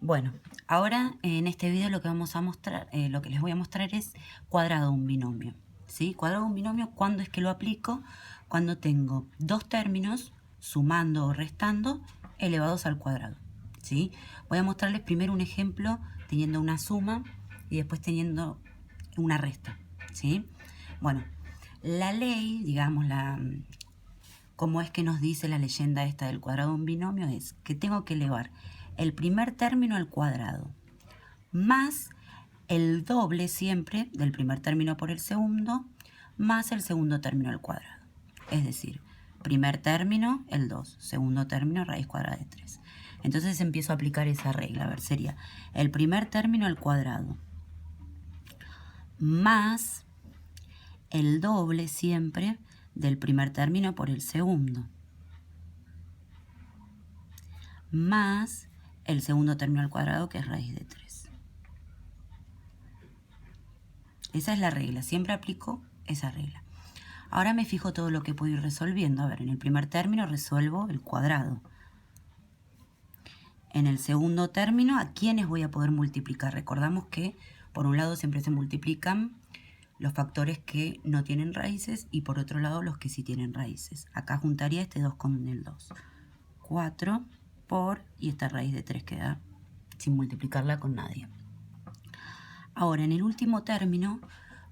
Bueno, ahora en este video lo que vamos a mostrar, lo que les voy a mostrar es cuadrado de un binomio. ¿Sí? Cuadrado de un binomio, ¿cuándo es que lo aplico? Cuando tengo dos términos sumando o restando elevados al cuadrado. ¿Sí? Voy a mostrarles primero un ejemplo teniendo una suma y después teniendo una resta. ¿Sí? Bueno, la ley, digamos, cómo es que nos dice la leyenda esta del cuadrado de un binomio es que tengo que elevar el primer término al cuadrado más el doble siempre del primer término por el segundo más el segundo término al cuadrado. Es decir, primer término, el 2, segundo término, raíz cuadrada de 3. Entonces empiezo a aplicar esa regla. A ver, sería el primer término al cuadrado más el doble siempre del primer término por el segundo más el segundo término al cuadrado, que es raíz de 3. Esa es la regla, siempre aplico esa regla. Ahora me fijo todo lo que puedo ir resolviendo. A ver, en el primer término resuelvo el cuadrado. En el segundo término, ¿a quiénes voy a poder multiplicar? Recordamos que por un lado siempre se multiplican los factores que no tienen raíces y por otro lado los que sí tienen raíces. Acá juntaría este 2 con el 2. 4 por, y esta raíz de 3 queda sin multiplicarla con nadie. Ahora, en el último término,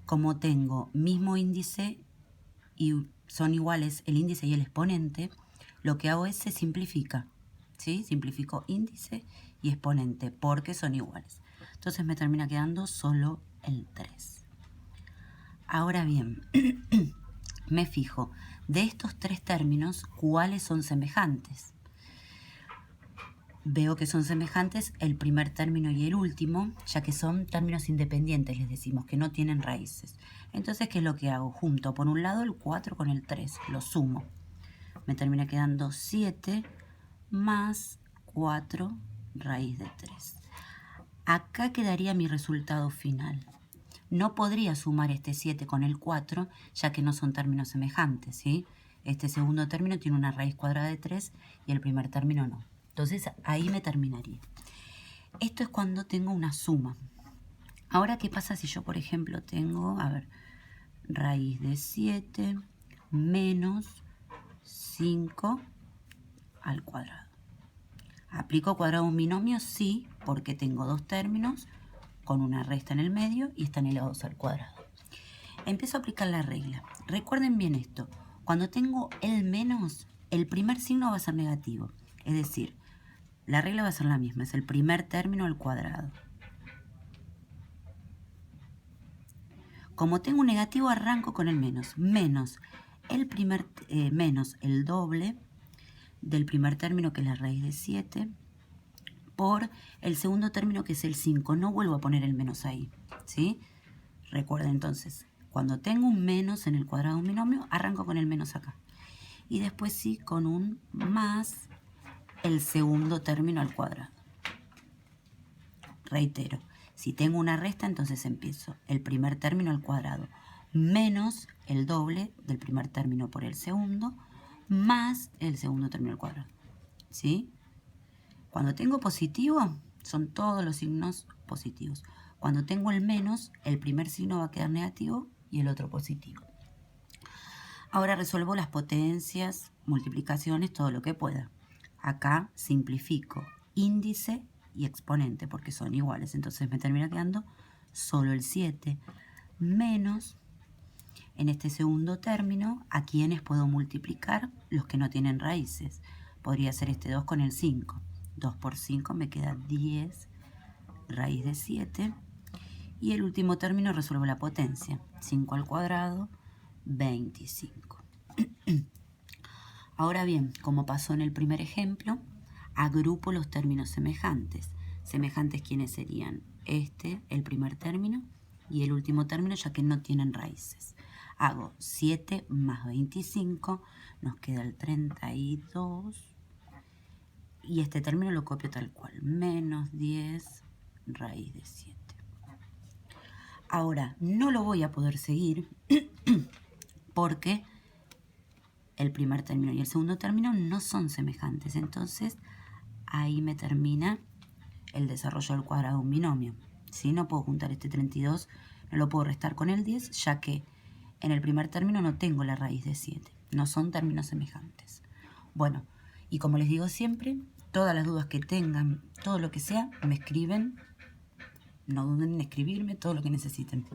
como tengo mismo índice y son iguales el índice y el exponente, lo que hago es se simplifica. ¿Sí? Simplifico índice y exponente porque son iguales. Entonces me termina quedando solo el 3. Ahora bien, me fijo, de estos tres términos, ¿cuáles son semejantes? Veo que son semejantes el primer término y el último, ya que son términos independientes, les decimos, que no tienen raíces. Entonces, ¿qué es lo que hago? Junto por un lado el 4 con el 3, lo sumo. Me termina quedando 7 más 4 raíz de 3. Acá quedaría mi resultado final. No podría sumar este 7 con el 4, ya que no son términos semejantes, ¿sí? Este segundo término tiene una raíz cuadrada de 3 y el primer término no. Entonces ahí me terminaría. Esto es cuando tengo una suma. Ahora, ¿qué pasa si yo, por ejemplo, tengo, a ver, raíz de 7 menos 5 al cuadrado? ¿Aplico cuadrado a un binomio? Sí, porque tengo dos términos con una resta en el medio y están elevados al cuadrado. Empiezo a aplicar la regla. Recuerden bien esto. Cuando tengo el menos, el primer signo va a ser negativo. Es decir, la regla va a ser la misma. Es el primer término al cuadrado. Como tengo un negativo, arranco con el menos. Menos el doble del primer término, que es la raíz de 7, por el segundo término, que es el 5. No vuelvo a poner el menos ahí, ¿sí? Recuerden entonces, cuando tengo un menos en el cuadrado de un binomio, arranco con el menos acá. Y después sí con un más el segundo término al cuadrado. Reitero, si tengo una resta, entonces empiezo el primer término al cuadrado menos el doble del primer término por el segundo más el segundo término al cuadrado. ¿Sí? Cuando tengo positivo, son todos los signos positivos. Cuando tengo el menos, el primer signo va a quedar negativo y el otro positivo. Ahora resuelvo las potencias, multiplicaciones, todo lo que pueda. Acá simplifico índice y exponente porque son iguales. Entonces me termina quedando solo el 7 menos, en este segundo término, ¿a quiénes puedo multiplicar? Los que no tienen raíces. Podría ser este 2 con el 5. 2 por 5 me queda 10 raíz de 7. Y el último término resuelvo la potencia. 5 al cuadrado, 25. Ahora bien, como pasó en el primer ejemplo, agrupo los términos semejantes. ¿Semejantes quiénes serían? Este, el primer término, y el último término, ya que no tienen raíces. Hago 7 más 25, nos queda el 32, y este término lo copio tal cual, menos 10 raíz de 7. Ahora, no lo voy a poder seguir porque el primer término y el segundo término no son semejantes. Entonces, ahí me termina el desarrollo del cuadrado de un binomio. Si no puedo juntar este 32, no lo puedo restar con el 10, ya que en el primer término no tengo la raíz de 7. No son términos semejantes. Bueno, y como les digo siempre, todas las dudas que tengan, todo lo que sea, me escriben. No duden en escribirme todo lo que necesiten.